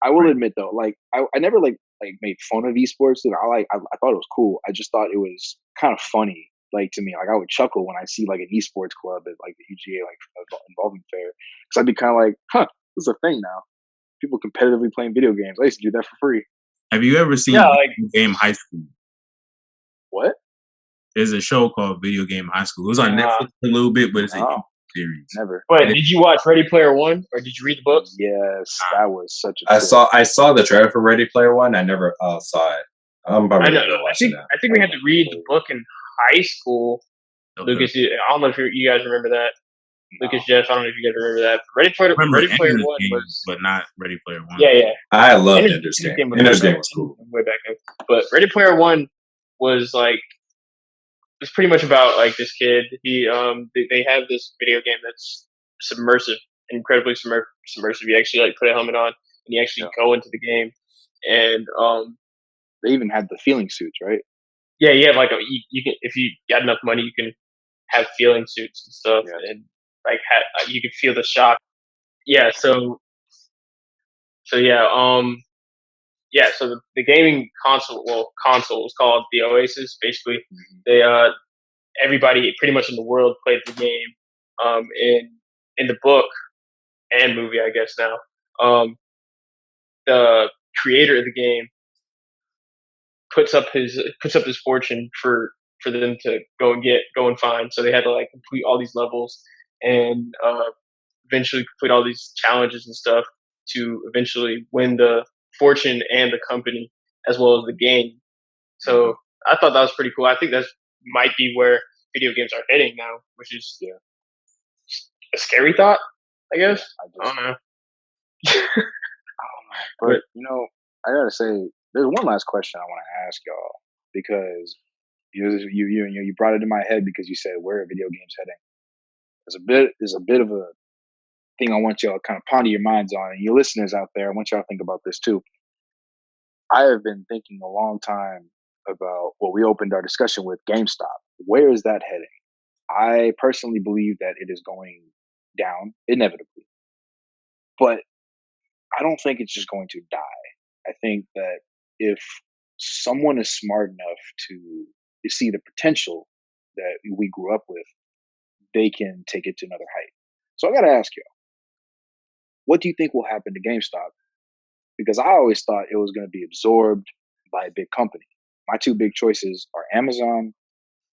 Speaker 4: I will admit though, like I never like made fun of esports. I thought it was cool. I just thought it was kind of funny. Like to me, like I would chuckle when I see like an esports club at like the UGA like involvement fair, because I'd be kind of like, huh, this is a thing now. People competitively playing video games. I used to do that for free.
Speaker 3: Have you ever seen Video Game High School?
Speaker 4: What?
Speaker 3: There's a show called Video Game High School. It was on Netflix a little bit, but it's a series.
Speaker 4: Never.
Speaker 5: Wait, did you watch Ready Player One, or did you read the books?
Speaker 4: Yes, that was such a.
Speaker 2: I saw the trailer for Ready Player One. I never saw it. I'm probably gonna watch it now.
Speaker 5: I think we had to read the book in high school. Okay. Lucas, I don't know if you guys remember that. No. Lucas, Jeff, I don't know if you guys remember that. Ready Player One was,
Speaker 3: but not Ready Player One.
Speaker 5: Yeah.
Speaker 2: I loved Ender's Game. Ender's Game was cool.
Speaker 5: Way back then. But Ready Player One was like, it's pretty much about like this kid. He they have this video game that's submersive, incredibly submersive. You actually like put a helmet on and you actually go into the game, and
Speaker 4: they even had the feeling suits, right?
Speaker 5: Yeah, you have like you can, if you got enough money, you can have feeling suits and stuff, and like you can feel the shock. Yeah, so the gaming console was called the Oasis. Basically, they everybody pretty much in the world played the game. In the book and movie, I guess now, the creator of the game puts up his fortune for them to go and find. So they had to like complete all these levels and eventually complete all these challenges and stuff to eventually win the fortune and the company as well as the game. So I thought that was pretty cool. I think that might be where video games are heading now, which is a scary thought, I guess. I don't know.
Speaker 4: But I gotta say, there's one last question I want to ask y'all, because you brought it in my head because you said where are video games heading. There's a bit of a thing I want y'all to kind of ponder your minds on, and you listeners out there, I want y'all to think about this too. I have been thinking a long time about what we opened our discussion with, GameStop. Where is that heading? I personally believe that it is going down inevitably, but I don't think it's just going to die. I think that if someone is smart enough to see the potential that we grew up with, they can take it to another height. So I got to ask you, what do you think will happen to GameStop? Because I always thought it was going to be absorbed by a big company. My two big choices are Amazon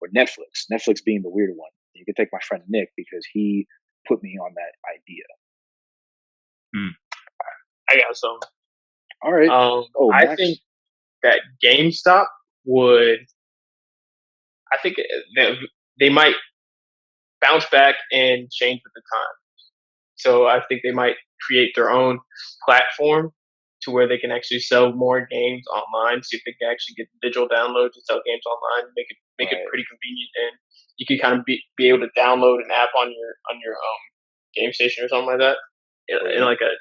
Speaker 4: or Netflix. Netflix being the weird one. You can take my friend Nick because he put me on that idea.
Speaker 5: I got some.
Speaker 4: All right.
Speaker 5: I think that GameStop I think they might bounce back and change with the times. So I think they might create their own platform to where they can actually sell more games online. See if they can actually get digital downloads and sell games online, make it pretty convenient, and you can kind of be able to download an app on your game station or something like that, in like a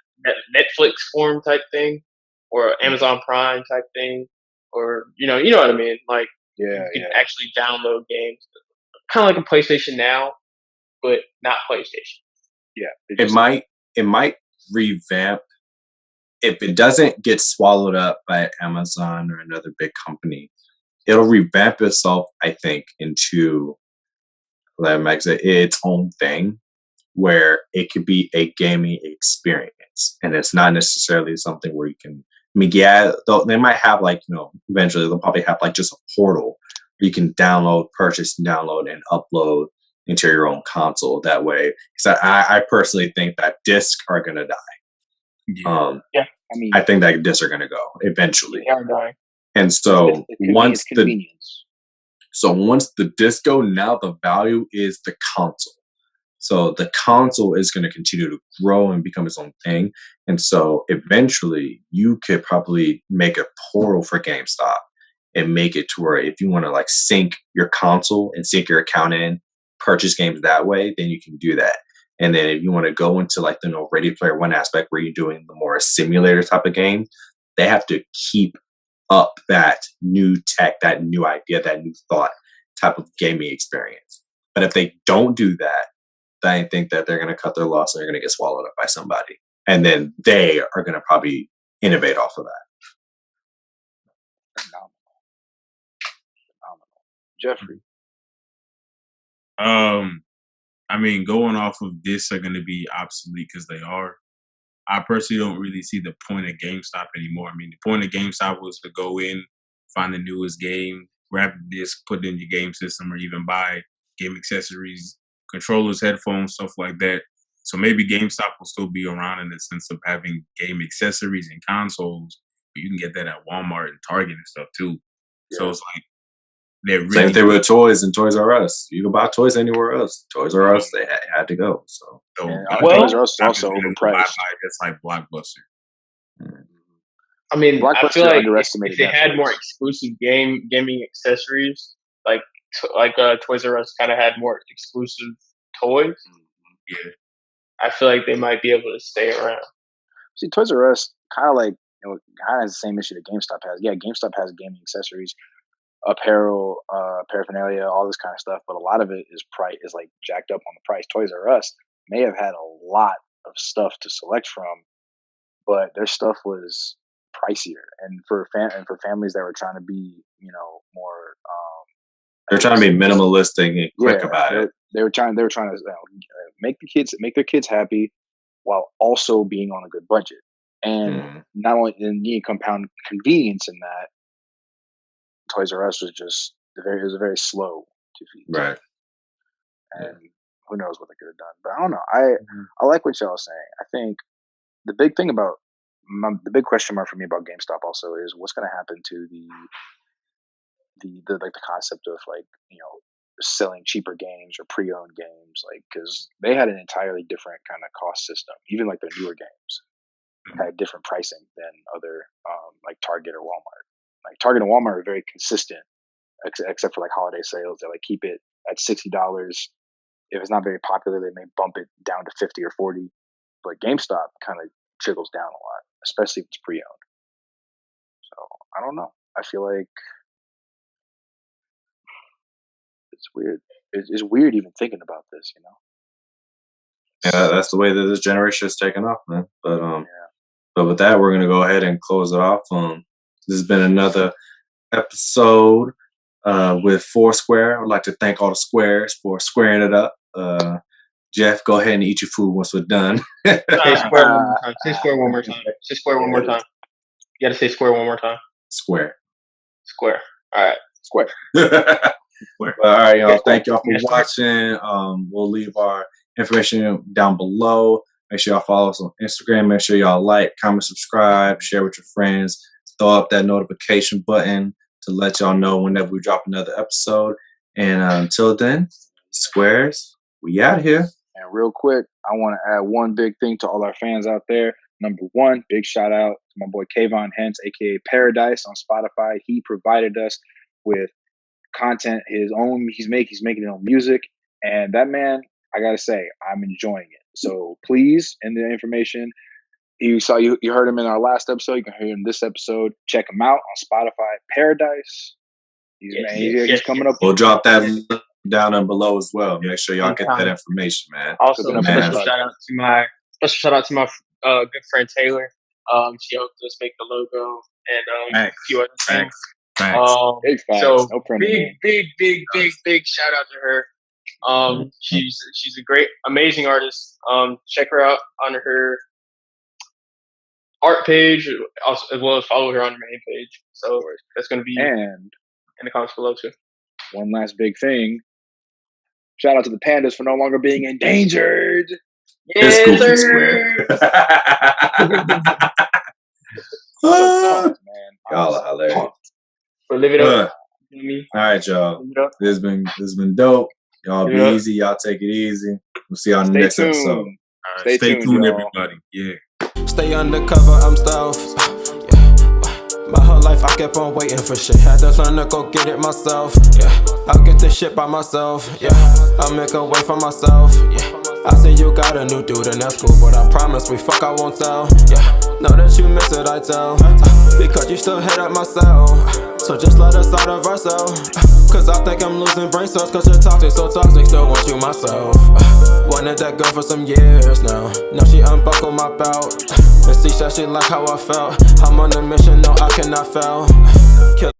Speaker 5: Netflix form type thing, or Amazon Prime type thing, or you know what I mean. Like you can actually download games, kind of like a PlayStation Now, but not PlayStation.
Speaker 4: Yeah,
Speaker 2: it might revamp. If it doesn't get swallowed up by Amazon or another big company, it'll revamp itself, I think, into its own thing, where it could be a gaming experience, and it's not necessarily something where you can. I mean, they might have eventually they'll probably have just a portal where you can purchase, download, and upload into your own console that way. So I personally think that discs are gonna die. I think that discs are gonna go eventually.
Speaker 5: They are dying.
Speaker 2: And so
Speaker 4: It's convenience.
Speaker 2: Once the disc go, now the value is the console. So the console is going to continue to grow and become its own thing. And so eventually you could probably make a portal for GameStop and make it to where if you want to like sync your console and sync your account in, purchase games that way, then you can do that. And then if you want to go into like the Ready Player One aspect where you're doing the more simulator type of game, they have to keep up that new tech, that new idea, that new thought type of gaming experience. But if they don't do that, I think that they're going to cut their loss and they're going to get swallowed up by somebody. And then they are going to probably innovate off of that.
Speaker 4: Phenomenal. Jeffrey.
Speaker 3: I mean, going off of this are going to be obsolete because they are. I personally don't really see the point of GameStop anymore. I mean, the point of GameStop was to go in, find the newest game, grab the disc, put it in your game system, or even buy game accessories, controllers, headphones, stuff like that. So maybe GameStop will still be around in the sense of having game accessories and consoles, but you can get that at Walmart and Target and stuff too. Yeah. So it's like they're really
Speaker 2: same thing with toys and Toys R Us. You can buy toys anywhere else. Toys R Us, they had to go. So
Speaker 4: Toys R Us is also overpriced.
Speaker 3: It's like Blockbuster.
Speaker 5: I mean, I feel like if they had more exclusive gaming accessories, like Toys R Us kind of had more exclusive toys.
Speaker 3: Yeah,
Speaker 5: I feel like they might be able to stay around.
Speaker 4: See, Toys R Us kind of like kind of has the same issue that GameStop has. Yeah, GameStop has gaming accessories, apparel, paraphernalia, all this kind of stuff, but a lot of it is like jacked up on the price. Toys R Us may have had a lot of stuff to select from, but their stuff was pricier, and for families that were trying to be, more.
Speaker 2: They're trying to be minimalistic and quick about it.
Speaker 4: They were trying to make their kids happy, while also being on a good budget, and not only need compound convenience in that. Toys R Us was just very slow to feed.
Speaker 2: Right.
Speaker 4: And who knows what they could have done. But I don't know. I like what y'all are saying. I think the big thing about the big question mark for me about GameStop also is what's going to happen to the concept of selling cheaper games or pre-owned games, because they had an entirely different kind of cost system. Even like their newer games had different pricing than other like Target or Walmart. Like Target and Walmart are very consistent, except for like holiday sales. They like keep it at $60. If it's not very popular, they may bump it down to $50 or $40. But GameStop kind of trickles down a lot, especially if it's pre-owned. So I don't know. I feel like it's weird. It's weird even thinking about this,
Speaker 2: Yeah, that's the way that this generation is taking off, man. But with that, we're gonna go ahead and close it off. This has been another episode with Foursquare. I'd like to thank all the squares for squaring it up. Jeff, go ahead and eat your food once we're done.
Speaker 5: Say square one more time. Say square one more time. Say square one more time. You got to say square one more time.
Speaker 2: Square.
Speaker 5: All right.
Speaker 4: Square.
Speaker 2: All right, y'all. Thank y'all for watching. We'll leave our information down below. Make sure y'all follow us on Instagram. Make sure y'all like, comment, subscribe, share with your friends. Throw up that notification button to let y'all know whenever we drop another episode. And until then, squares, we out here.
Speaker 4: And real quick, I want to add one big thing to all our fans out there. Number one, big shout out to my boy Kayvon Hentz, aka Paradise on Spotify. He provided us with content, his own. He's making his own music, and that man, I gotta say, I'm enjoying it. So please, in the information, you heard him in our last episode. You can hear him this episode. Check him out on Spotify. Paradise. He's coming up.
Speaker 2: We'll drop that down and below as well. Make sure y'all get that information, man.
Speaker 5: Also, special shout out to my good friend Taylor. She helped us make the logo and a few other things.
Speaker 4: Big facts.
Speaker 5: So big shout out to her. She's a great, amazing artist. Check her out on her art page, also, as well as follow her on her main page. So that's going to be in the comments below too.
Speaker 4: One last big thing. Shout out to the pandas for no longer being endangered.
Speaker 2: Yes, Goofy Square.
Speaker 4: Man.
Speaker 2: Y'all are hilarious.
Speaker 5: For Live It Up. You know what I mean?
Speaker 2: All right, y'all.
Speaker 5: Live It Up.
Speaker 2: This has been dope. Y'all be
Speaker 5: Yeah.
Speaker 2: easy. Y'all take it easy. We'll see y'all on the
Speaker 4: Stay
Speaker 2: next
Speaker 4: tuned.
Speaker 2: episode.
Speaker 3: All right,
Speaker 4: Stay
Speaker 3: stay
Speaker 4: tuned,
Speaker 3: tuned,
Speaker 4: y'all.
Speaker 3: everybody. Yeah.
Speaker 1: Stay undercover, I'm stealth. My whole life I kept on waiting for shit. Had to learn to go get it myself. Yeah, I'll get this shit by myself. Yeah, I'll make a way for myself. Yeah, I see you got a new dude and that's cool, but I promise we fuck I won't tell. Yeah, know that you miss it, I tell. Because you still hit up my cell. So just let us out of ourselves. Cause I think I'm losing brain cells. Cause you're toxic, so toxic, still want you myself. Wanted that girl for some years now. Now she unbuckled my belt. And see that she like how I felt. I'm on a mission, no I cannot fail.